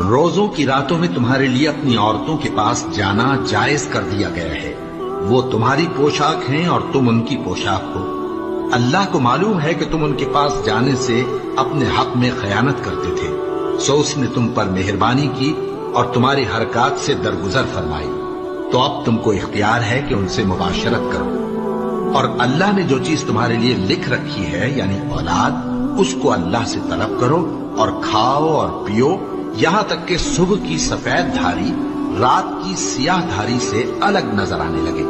रोजों की रातों में तुम्हारे लिए अपनी औरतों के पास जाना जायज कर दिया गया है। वो तुम्हारी पोशाक हैं और तुम उनकी पोशाक हो। अल्लाह को मालूम है कि तुम उनके पास जाने से अपने हक में खयानत करते थे, सो उसने तुम पर मेहरबानी की और तुम्हारी हरकत से दरगुजर फरमाई। तो अब तुमको इख्तियार है कि उनसे मुबाशरत करो। और अल्लाह ने जो चीज तुम्हारे लिए लिख रखी है यानी औलाद, उसको अल्लाह से तलब करो और खाओ और पियो, यहां तक कि सुबह की सफेद धारी रात की सियाह धारी से अलग नजर आने लगे।